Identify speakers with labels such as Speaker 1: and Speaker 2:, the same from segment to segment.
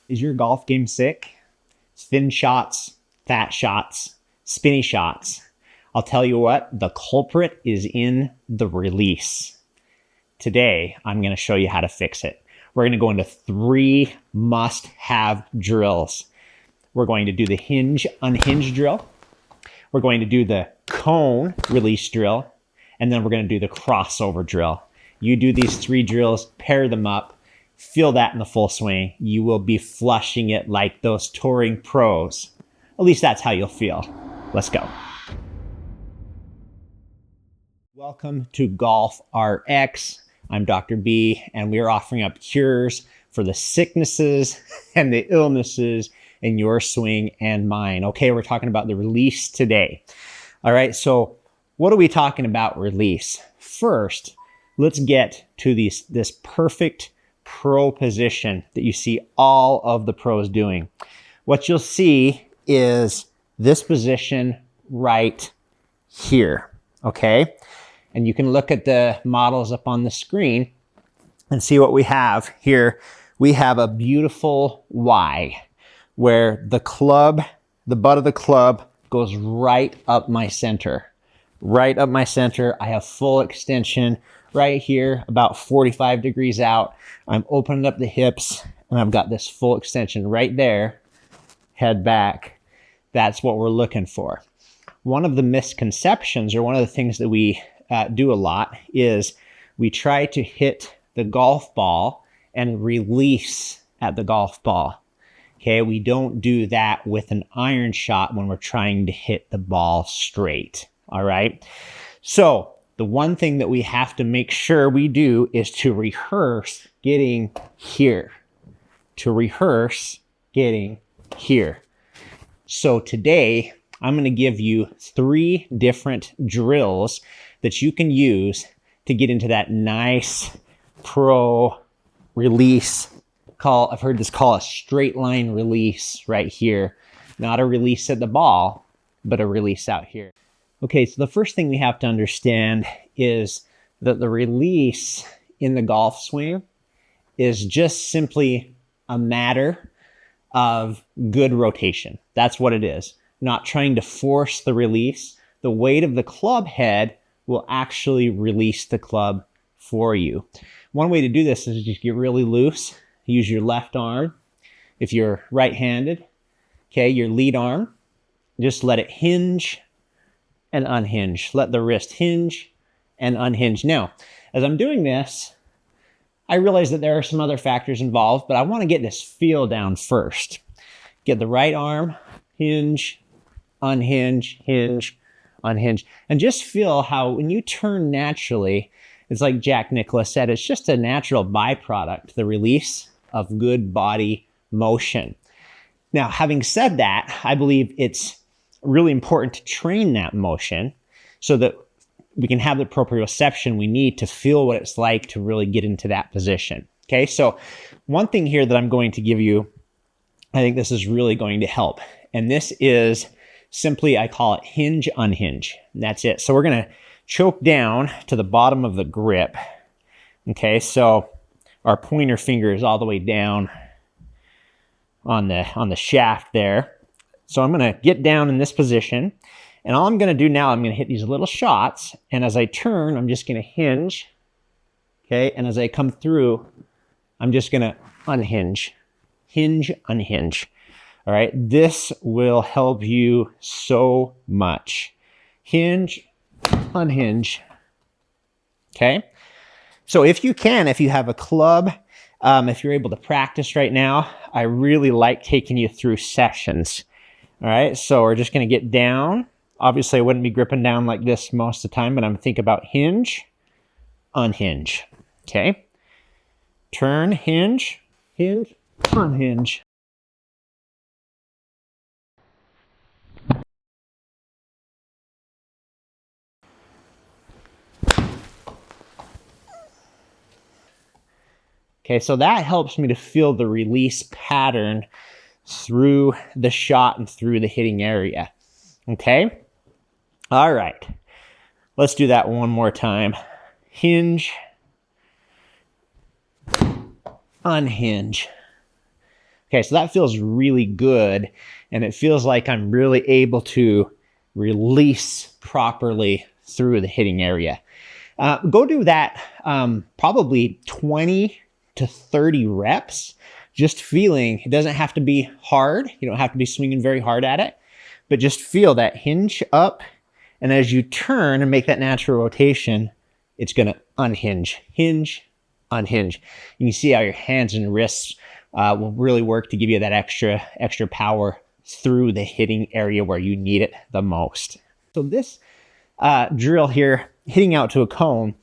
Speaker 1: Is your golf game sick? Thin shots, fat shots, spinny shots. I'll tell you what, the culprit is in the release. Today, I'm going to show you how to fix it. We're going to go into 3 must-have drills. We're going to do the hinge, unhinge drill. We're going to do the cone release drill. And then we're going to do the crossover drill. You do these 3 drills, pair them up, feel that in the full swing. You will be flushing it like those touring pros. At least that's how you'll feel. Let's go. Welcome to Golf RX. I'm Dr. B, and we are offering up cures for the sicknesses and the illnesses in your swing and mine. Okay, we're talking about the release today. All right, so what are we talking about release? First, let's get to this perfect pro position that you see all of the pros doing. What you'll see is this position right here, okay? And you can look at the models up on the screen and see what we have here. We have a beautiful Y where the club, the butt of the club goes right up my center. Right up my center. I have full extension right here, about 45 degrees out. I'm opening up the hips and I've got this full extension right there. Head back. That's what we're looking for. One of the misconceptions, or one of the things that we do a lot, is we try to hit the golf ball and release at the golf ball. Okay, we don't do that with an iron shot when we're trying to hit the ball straight. All right. So the one thing that we have to make sure we do is to rehearse getting here. To rehearse getting here. So today, I'm going to give you 3 different drills that you can use to get into that nice pro release. I've heard this called a straight line release right here. Not a release at the ball, but a release out here. Okay, so the first thing we have to understand is that the release in the golf swing is just simply a matter of good rotation. That's what it is. Not trying to force the release. The weight of the club head will actually release the club for you. One way to do this is just get really loose. Use your left arm. If you're right-handed, okay, your lead arm, just let it hinge and unhinge. Let the wrist hinge and unhinge. Now, as I'm doing this, I realize that there are some other factors involved, but I want to get this feel down first. Get the right arm, hinge, unhinge, hinge, unhinge, and just feel how when you turn naturally, it's like Jack Nicklaus said, it's just a natural byproduct, the release of good body motion. Now, having said that, I believe it's really important to train that motion so that we can have the proprioception we need to feel what it's like to really get into that position. Okay, so one thing here that I'm going to give you, I think this is really going to help. And this is simply, I call it hinge, unhinge. And that's it. So we're going to choke down to the bottom of the grip. Okay, so our pointer finger is all the way down on the shaft there. So I'm going to get down in this position. And all I'm going to do now, I'm going to hit these little shots. And as I turn, I'm just going to hinge. Okay, and as I come through, I'm just going to unhinge. Hinge, unhinge. All right, this will help you so much. Hinge, unhinge. Okay, so if you have a club, if you're able to practice right now, I really like taking you through sessions. All right, so we're just going to get down. Obviously, I wouldn't be gripping down like this most of the time, but I'm thinking about hinge, unhinge. Okay, turn, hinge, hinge, unhinge. Okay, so that helps me to feel the release pattern through the shot and through the hitting area. Okay? All right. Let's do that one more time. Hinge, unhinge. Okay, so that feels really good. And it feels like I'm really able to release properly through the hitting area. Go do that probably 20 to 30 reps, just feeling. It doesn't have to be hard. You don't have to be swinging very hard at it, but just feel that hinge up. And as you turn and make that natural rotation, it's going to unhinge, hinge, unhinge. You can see how your hands and wrists will really work to give you that extra power through the hitting area where you need it the most. So this drill here, hitting out to a cone,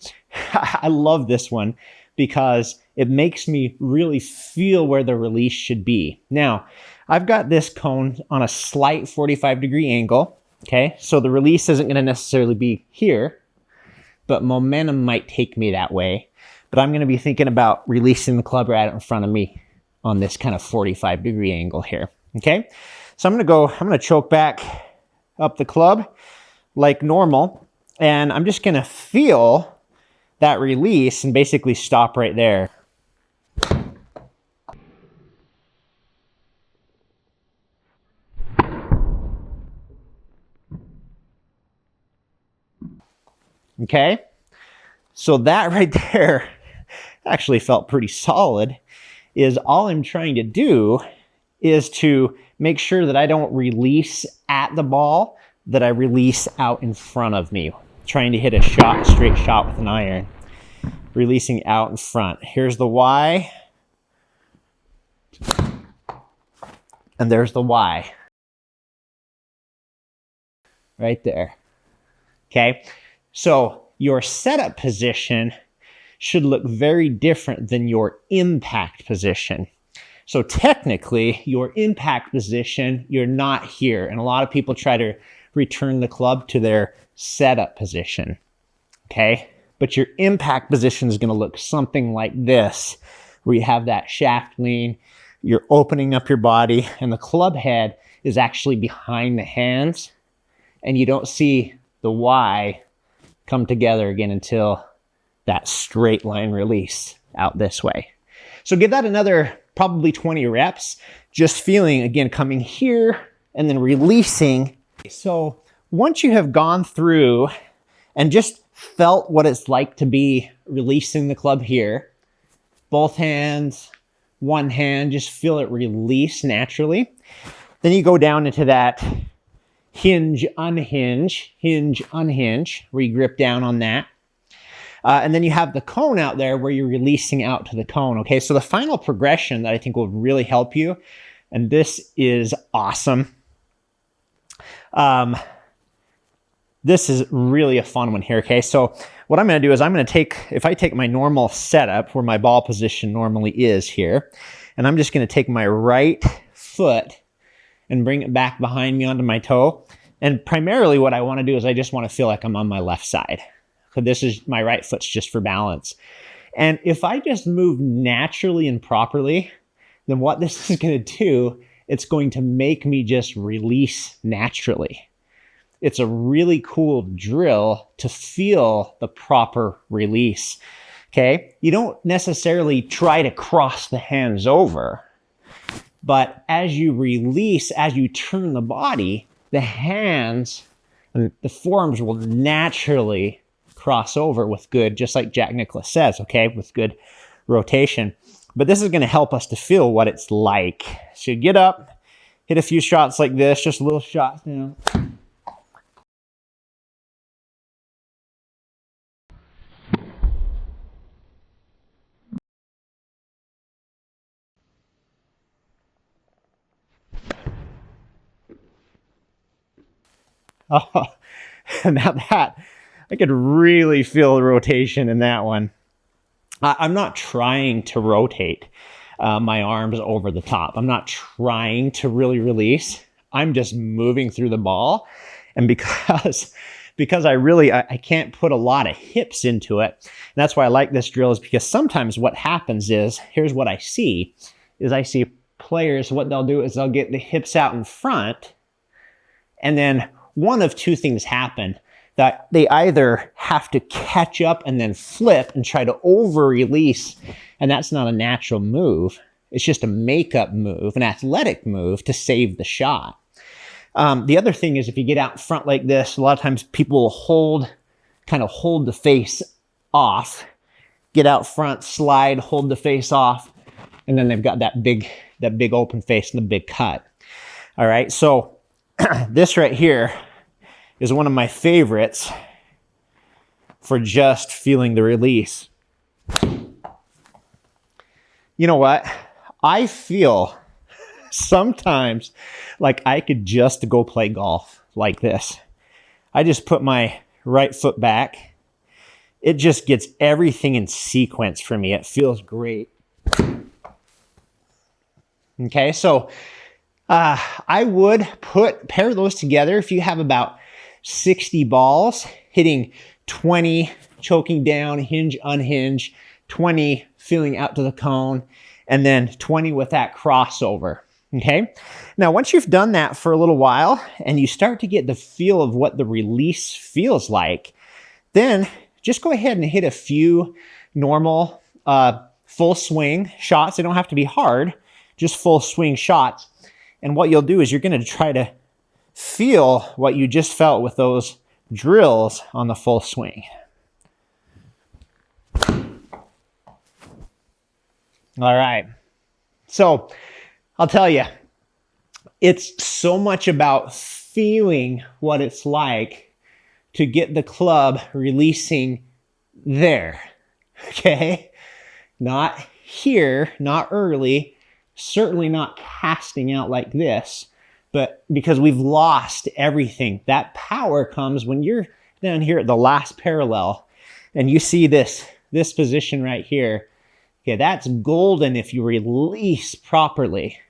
Speaker 1: I love this one because it makes me really feel where the release should be. Now, I've got this cone on a slight 45-degree angle, okay? So the release isn't going to necessarily be here, but momentum might take me that way. But I'm going to be thinking about releasing the club right in front of me on this kind of 45-degree angle here, okay? So I'm going to choke back up the club like normal, and I'm just going to feel that release and basically stop right there. Okay, so that right there actually felt pretty solid. Is all I'm trying to do is to make sure that I don't release at the ball, that I release out in front of me. Trying to hit a straight shot with an iron. Releasing out in front. Here's the Y. And there's the Y. Right there. Okay, so your setup position should look very different than your impact position. So technically, your impact position, you're not here. And a lot of people try to return the club to their setup position, okay? But your impact position is gonna look something like this, where you have that shaft lean, you're opening up your body, and the club head is actually behind the hands, and you don't see the Y come together again until that straight line release out this way. So give that another probably 20 reps, just feeling, again, coming here and then releasing. So once you have gone through and just felt what it's like to be releasing the club here, both hands, one hand, just feel it release naturally. Then you go down into that hinge, unhinge, where you grip down on that. And then you have the cone out there where you're releasing out to the cone, okay? So the final progression that I think will really help you, and this is awesome. This is really a fun one here, okay? So what I'm gonna do is if I take my normal setup where my ball position normally is here, and I'm just gonna take my right foot and bring it back behind me onto my toe. And primarily what I wanna do is I just wanna feel like I'm on my left side. So this is my right foot's just for balance. And if I just move naturally and properly, then what this is going to do, it's going to make me just release naturally. It's a really cool drill to feel the proper release. Okay? You don't necessarily try to cross the hands over, but as you release, as you turn the body, the hands and the forearms will naturally cross over with good, just like Jack Nicklaus says, okay, with good rotation. But this is going to help us to feel what it's like. So you get up, hit a few shots like this, just little shots now. Oh, now that, I could really feel the rotation in that one. I'm not trying to rotate my arms over the top. I'm not trying to really release. I'm just moving through the ball. And because I can't put a lot of hips into it. And that's why I like this drill, is because sometimes what happens is, here's what I see players, what they'll do is they'll get the hips out in front, and then one of two things happen. That they either have to catch up and then flip and try to over-release, and that's not a natural move. It's just a makeup move, an athletic move to save the shot. The other thing is if you get out in front like this, a lot of times people will kind of hold the face off, get out front, slide, hold the face off, and then they've got that big open face and the big cut. All right, so this right here is one of my favorites for just feeling the release. You know what? I feel sometimes like I could just go play golf like this. I just put my right foot back. It just gets everything in sequence for me. It feels great. Okay, so I would pair those together. If you have about 60 balls, hitting 20, choking down, hinge, unhinge, 20 feeling out to the cone, and then 20 with that crossover. Okay. Now, once you've done that for a little while and you start to get the feel of what the release feels like, then just go ahead and hit a few normal full swing shots. They don't have to be hard, just full swing shots. And what you'll do is you're going to try to feel what you just felt with those drills on the full swing. All right. So I'll tell you, it's so much about feeling what it's like to get the club releasing there. Okay? Not here, not early, certainly not casting out like this, but because we've lost everything. That power comes when you're down here at the last parallel and you see this position right here. Okay, that's golden if you release properly.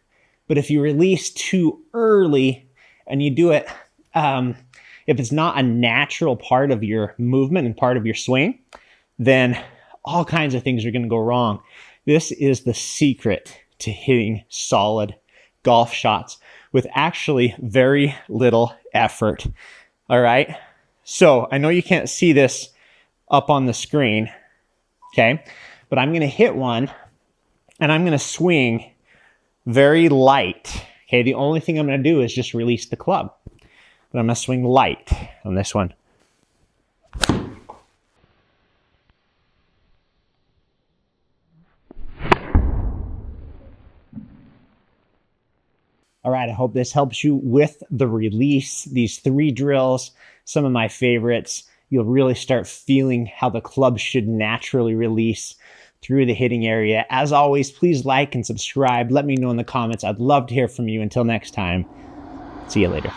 Speaker 1: But if you release too early and you do it, if it's not a natural part of your movement and part of your swing, then all kinds of things are going to go wrong. This is the secret to hitting solid golf shots with actually very little effort. All right. So I know you can't see this up on the screen. Okay. But I'm going to hit one and I'm going to swing very light. Okay. The only thing I'm going to do is just release the club, but I'm going to swing light on this one. All right, I hope this helps you with the release. These 3 drills, some of my favorites. You'll really start feeling how the club should naturally release through the hitting area. As always, please like and subscribe. Let me know in the comments. I'd love to hear from you. Until next time, see you later.